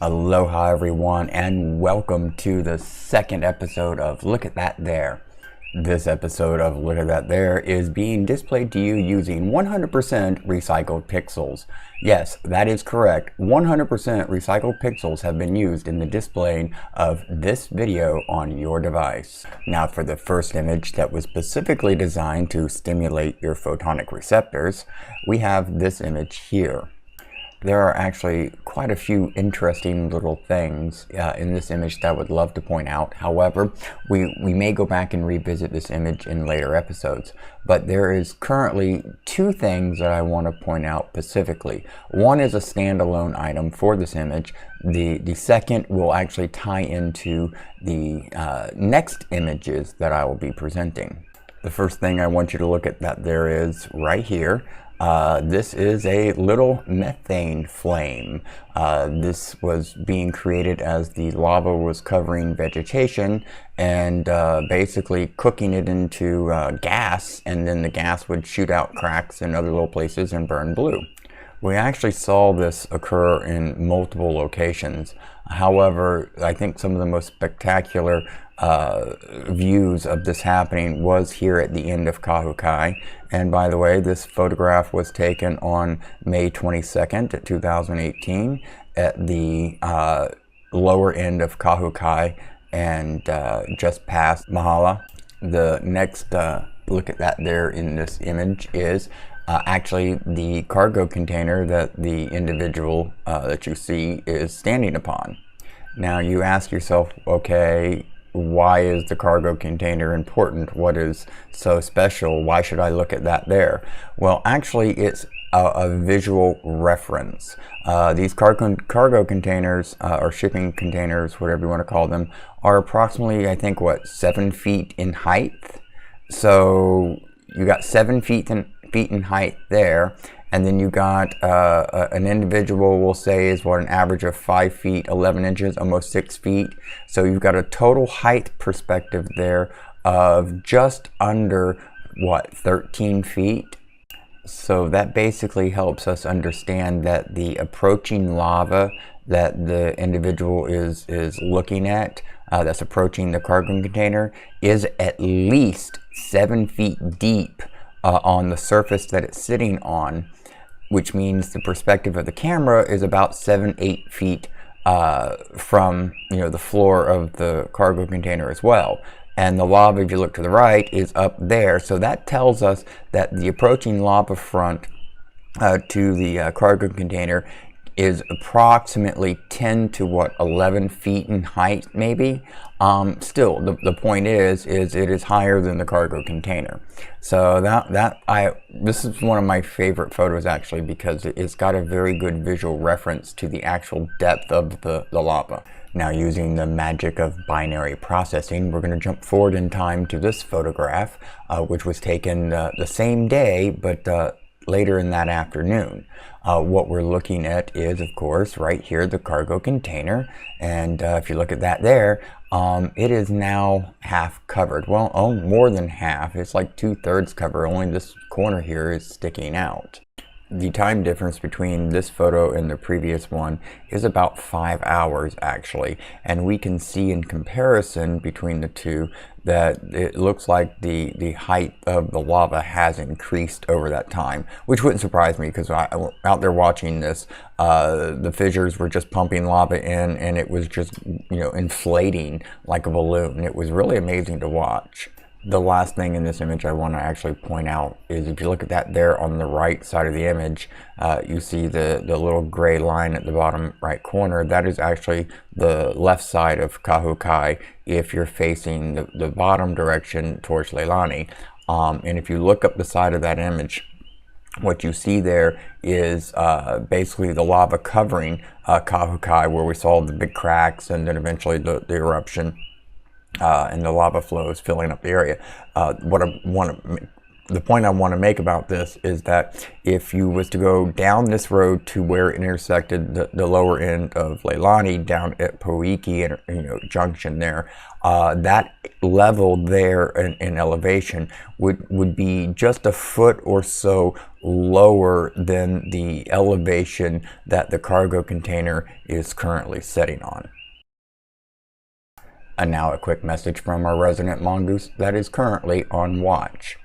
Aloha everyone, and welcome to the second episode of Look at That There. This episode of Look at That There is being displayed to you using 100% recycled pixels. Yes, that is correct. 100% recycled pixels have been used in the displaying of this video on your device. Now for the first image that was specifically designed to stimulate your photonic receptors, we have this image here. There are actually quite a few interesting little things in this image that I would love to point out. However, we may go back and revisit this image in later episodes. But there is currently two things that I want to point out specifically. One is a standalone item for this image. The second will actually tie into the next images that I will be presenting. The first thing I want you to look at that there is right here. This is a little methane flame. This was being created as the lava was covering vegetation and basically cooking it into gas, and then the gas would shoot out cracks in other little places and burn blue. We actually saw this occur in multiple locations. However, I think some of the most spectacular views of this happening was here at the end of Kahukai. And by the way, this photograph was taken on May 22nd, 2018 at the lower end of Kahukai and just past Mahala. The next look at that there in this image is actually the cargo container that the individual that you see is standing upon. Now you ask yourself, okay, why is the cargo container important? What is so special? Why should I look at that there? Well, actually it's a visual reference. These cargo containers or shipping containers, whatever you want to call them, are approximately, I think, 7 feet in height. So you got 7 feet in height there, and then you got an individual, we'll say, is an average of 5 feet 11 inches, almost 6 feet. So you've got a total height perspective there of just under 13 feet. So that basically helps us understand that the approaching lava that the individual is looking at, that's approaching the cargo container, is at least 7 feet deep on the surface that it's sitting on, which means the perspective of the camera is about 7-8 feet from the floor of the cargo container as well. And the lava, if you look to the right, is up there. So that tells us that the approaching lava front to the cargo container is approximately 10 to 11 feet in height, maybe. Still, the point is it is higher than the cargo container. So this is one of my favorite photos actually, because it's got a very good visual reference to the actual depth of the lava. Now, using the magic of binary processing, we're going to jump forward in time to this photograph, which was taken the same day, but later in that afternoon. What we're looking at is, of course, right here, the cargo container. And if you look at that there, it is now half covered. Well, more than half. It's like 2/3 covered. Only this corner here is sticking out. The time difference between this photo and the previous one is about 5 hours actually, and we can see in comparison between the two that it looks like the height of the lava has increased over that time, which wouldn't surprise me because out there watching this, the fissures were just pumping lava in, and it was just inflating like a balloon. It was really amazing to watch. The last thing in this image I want to actually point out is, if you look at that there on the right side of the image, you see the little gray line at the bottom right corner. That is actually the left side of Kahukai if you're facing the bottom direction towards Leilani. And if you look up the side of that image, what you see there is basically the lava covering Kahukai, where we saw the big cracks and then eventually the eruption. And the lava flows filling up the area. What I want to the point I want to make about this is that if you was to go down this road to where it intersected the lower end of Leilani down at Poiki and junction there, that level there in elevation would be just a foot or so lower than the elevation that the cargo container is currently sitting on. And now a quick message from our resident mongoose that is currently on watch.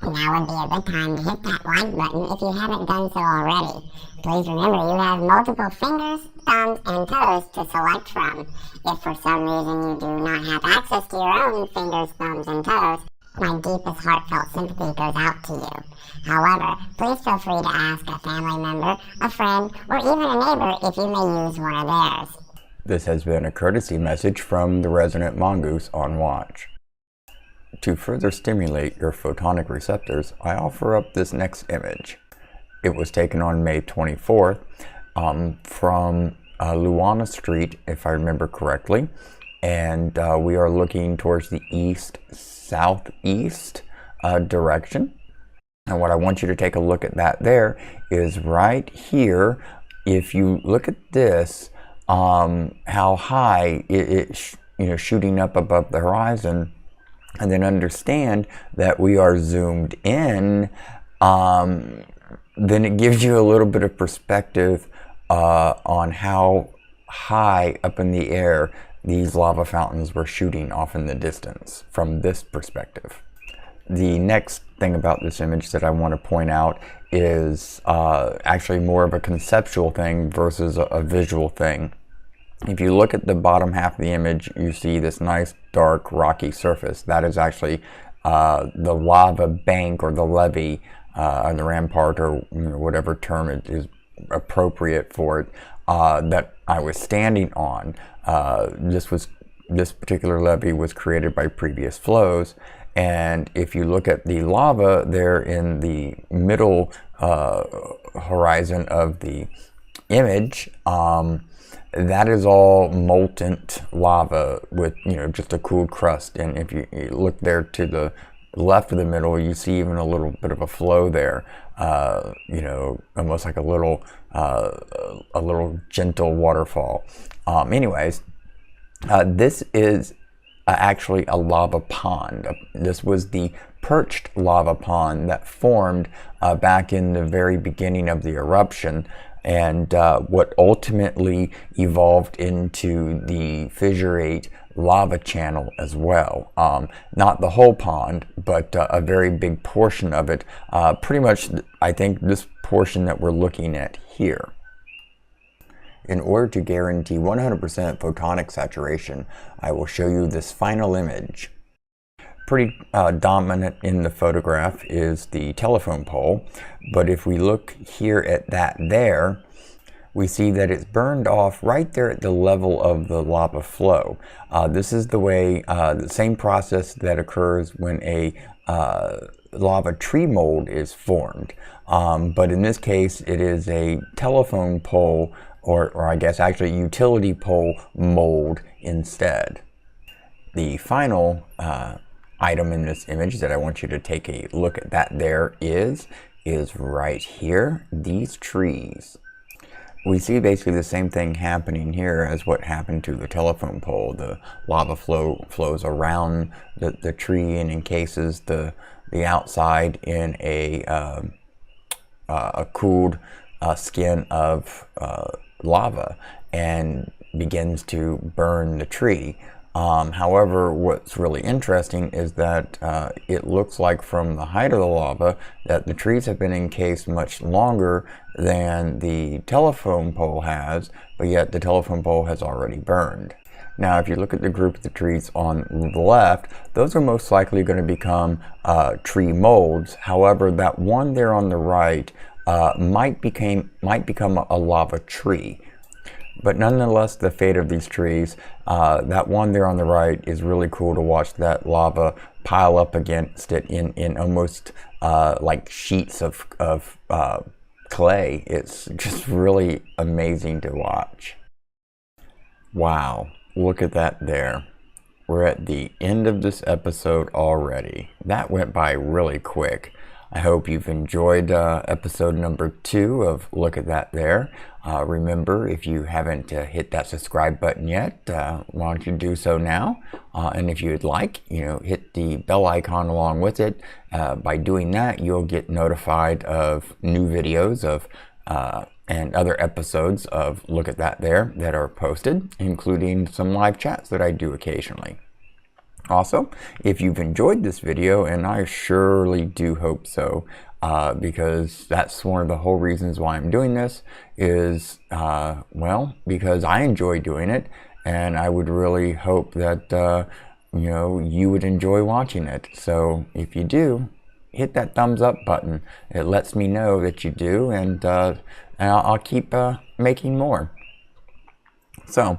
Now would be a good time to hit that like button if you haven't done so already. Please remember you have multiple fingers, thumbs, and toes to select from. If for some reason you do not have access to your own fingers, thumbs, and toes, my deepest heartfelt sympathy goes out to you. However, please feel free to ask a family member, a friend, or even a neighbor if you may use one of theirs. This has been a courtesy message from the resident mongoose on watch. To further stimulate your photonic receptors, I offer up this next image. It was taken on May 24th from Luana Street, if I remember correctly, and we are looking towards the east-southeast direction. And what I want you to take a look at that there is right here. If you look at this, how high it's shooting up above the horizon, and then understand that we are zoomed in, then it gives you a little bit of perspective on how high up in the air these lava fountains were shooting off in the distance from this perspective. The next thing about this image that I want to point out is actually more of a conceptual thing versus a visual thing. If you look at the bottom half of the image, you see this nice dark rocky surface. That is actually the lava bank or the levee on the rampart, or whatever term it is appropriate for it, that I was standing on. This particular levee was created by previous flows, and if you look at the lava there in the middle horizon of the image, that is all molten lava with just a cool crust. And if you look there to the left of the middle, you see even a little bit of a flow there, almost like a little gentle waterfall. Anyways, this is actually a lava pond. This was the perched lava pond that formed back in the very beginning of the eruption, and what ultimately evolved into the fissure-ate lava channel as well. Not the whole pond, but a very big portion of it. Pretty much, I think, this portion that we're looking at here. In order to guarantee 100% photonic saturation, I will show you this final image. Pretty dominant in the photograph is the telephone pole, but if we look here at that there, we see that it's burned off right there at the level of the lava flow. This is the way, the same process that occurs when a lava tree mold is formed. But in this case, it is a telephone pole, or I guess actually utility pole mold instead. The final item in this image that I want you to take a look at that there is right here, these trees. We see basically the same thing happening here as what happened to the telephone pole. The lava flows around the tree and encases the outside in a cooled skin of lava and begins to burn the tree. However, what's really interesting is that it looks like from the height of the lava that the trees have been encased much longer than the telephone pole has, but yet the telephone pole has already burned. Now, if you look at the group of the trees on the left, those are most likely going to become tree molds. However, that one there on the right might become a lava tree. But nonetheless, the fate of these trees, that one there on the right is really cool to watch that lava pile up against it in almost like sheets of clay. It's just really amazing to watch. Wow, look at that there. we're at the end of this episode already. That went by really quick. I hope you've enjoyed episode number 2 of Look at That There. Remember, if you haven't hit that subscribe button yet, why don't you do so now? And if you would like, hit the bell icon along with it. By doing that, you'll get notified of new videos of and other episodes of Look at That There that are posted, including some live chats that I do occasionally. Also, if you've enjoyed this video, and I surely do hope so, because that's one of the whole reasons why I'm doing this, is, because I enjoy doing it, and I would really hope that, you would enjoy watching it. So if you do, hit that thumbs up button. It lets me know that you do, and I'll keep making more. So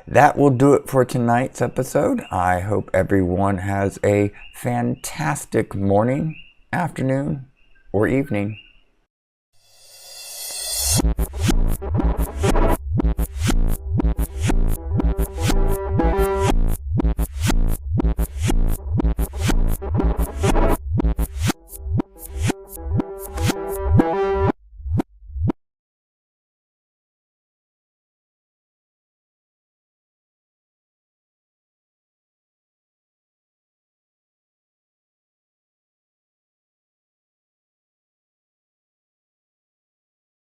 that will do it for tonight's episode. I hope everyone has a fantastic morning, afternoon, or evening.